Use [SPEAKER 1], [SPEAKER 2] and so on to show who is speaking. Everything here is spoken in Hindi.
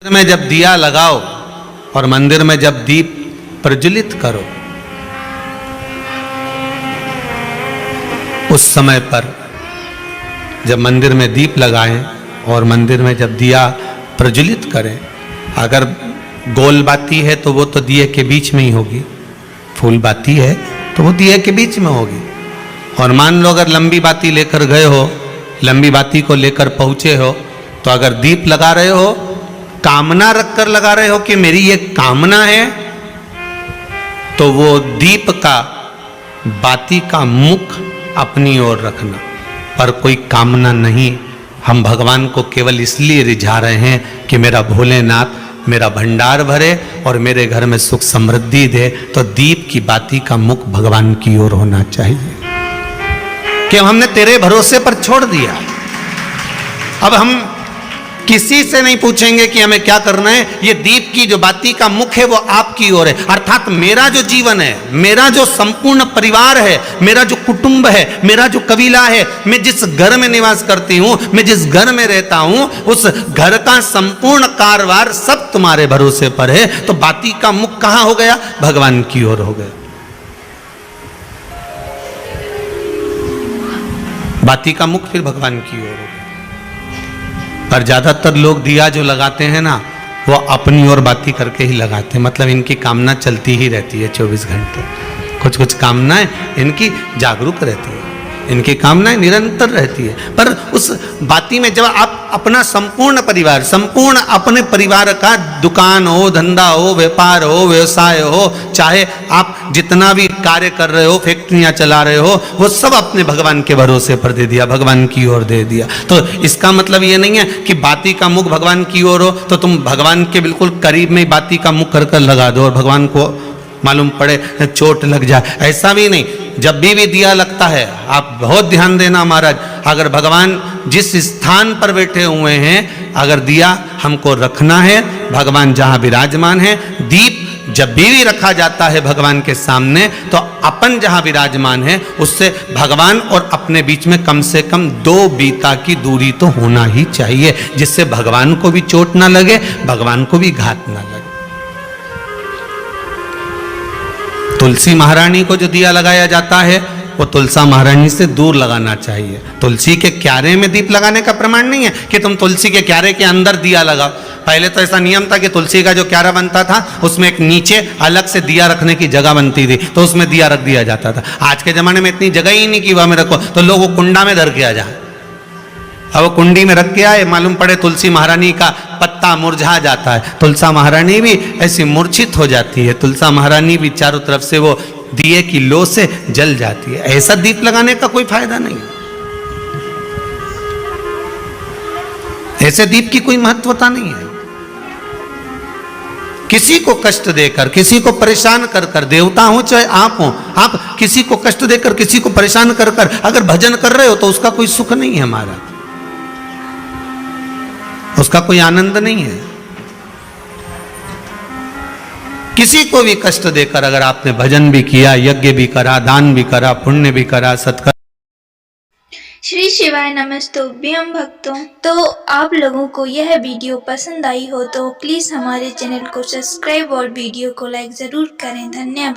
[SPEAKER 1] में जब दिया लगाओ और मंदिर में जब दीप प्रज्वलित करो, उस समय पर जब मंदिर में दीप लगाएं और मंदिर में जब दिया प्रज्वलित करें, अगर गोल बाती है तो वो तो दिए के बीच में ही होगी, फूल बाती है तो वो दिए के बीच में होगी। और मान लो अगर लंबी बाती लेकर गए हो, लंबी बाती को लेकर पहुंचे हो, तो अगर दीप लगा रहे हो, कामना रखकर लगा रहे हो कि मेरी ये कामना है, तो वो दीप का, बाती का मुख अपनी ओर रखना, पर कोई कामना नहीं। हम भगवान को केवल इसलिए रिझा रहे हैं कि मेरा भोलेनाथ मेरा भंडार भरे और मेरे घर में सुख समृद्धि दे। तो दीप की बाती का मुख भगवान की ओर होना चाहिए कि हमने तेरे भरोसे पर छोड़ दिया। अब हम किसी से नहीं पूछेंगे कि हमें क्या करना है, ये दीप की जो बाती का मुख है वो आपकी ओर है। अर्थात मेरा जो जीवन है, मेरा जो संपूर्ण परिवार है, मेरा जो कुटुंब है, मेरा जो कबीला है, मैं जिस घर में निवास करती हूं, मैं जिस घर में रहता हूं, उस घर का संपूर्ण कारभार सब तुम्हारे भरोसे पर है। तो बाती का मुख कहां हो गया? भगवान की ओर हो गया। बाती का मुख फिर भगवान की ओर हो गया। पर ज्यादातर लोग दिया जो लगाते हैं ना, वो अपनी ओर बाती करके ही लगाते हैं। मतलब इनकी कामना चलती ही रहती है 24 घंटे। कुछ कुछ कामनाएं इनकी जागरूक रहती है, इनकी कामनाएं निरंतर रहती है। पर उस बाती में जब आप अपना संपूर्ण परिवार, संपूर्ण अपने परिवार का, दुकान हो, धंधा हो, व्यापार हो, व्यवसाय हो, चाहे आप जितना भी कार्य कर रहे हो, फैक्ट्रियां चला रहे हो, वो सब अपने भगवान के भरोसे पर दे दिया, भगवान की ओर दे दिया। तो इसका मतलब ये नहीं है कि बाती का मुख भगवान की ओर हो तो तुम भगवान के बिल्कुल करीब में बाती का मुख कर लगा दो और भगवान को मालूम पड़े चोट लग जाए, ऐसा भी नहीं। जब भी दिया लगता है, आप बहुत ध्यान देना महाराज, अगर भगवान जिस स्थान पर बैठे हुए हैं, अगर दिया हमको रखना है, भगवान जहां विराजमान है, दीप जब भी रखा जाता है भगवान के सामने, तो अपन जहां विराजमान है उससे भगवान और अपने बीच में कम से कम 2 बीता की दूरी तो होना ही चाहिए, जिससे भगवान को भी चोट ना लगे, भगवान को भी घात ना लगे। तुलसी महारानी को जो दिया लगाया जाता है वो तुलसा महारानी से दूर लगाना चाहिए। तुलसी के क्यारे में दीप लगाने का प्रमाण नहीं है कि तुम तुलसी के क्यारे के अंदर दिया लगाओ। पहले तो ऐसा नियम था कि तुलसी का जो क्यारा बनता था उसमें एक नीचे अलग से दिया रखने की जगह बनती थी, तो उसमें दिया रख दिया जाता था। आज के जमाने में इतनी जगह ही नहीं कि वह में रखो, तो लोग वो कुंडा में धर के आ जाए। अब वो कुंडी में रख के आए, मालूम पड़े तुलसी महारानी का पत्ता मुरझा जाता है, तुलसा महारानी भी ऐसी मूर्छित हो जाती है, तुलसा महारानी भी चारों तरफ से वो दिए की लो से जल जाती है। ऐसा दीप लगाने का कोई फायदा नहीं, ऐसे दीप की कोई महत्वता नहीं है। किसी को कष्ट देकर, किसी को परेशान कर कर, देवता हो चाहे आप हो, आप किसी को कष्ट देकर, किसी को परेशान कर कर अगर भजन कर रहे हो तो उसका कोई सुख नहीं है हमारा, उसका कोई आनंद नहीं है। किसी को भी कष्ट देकर अगर आपने भजन भी किया, यज्ञ भी करा, दान भी करा, पुण्य भी करा, सत्कार।
[SPEAKER 2] श्री शिवाय नमस्तुभ्यं भक्तों। तो आप लोगों को यह वीडियो पसंद आई हो तो प्लीज़ हमारे चैनल को सब्सक्राइब और वीडियो को लाइक ज़रूर करें। धन्यवाद।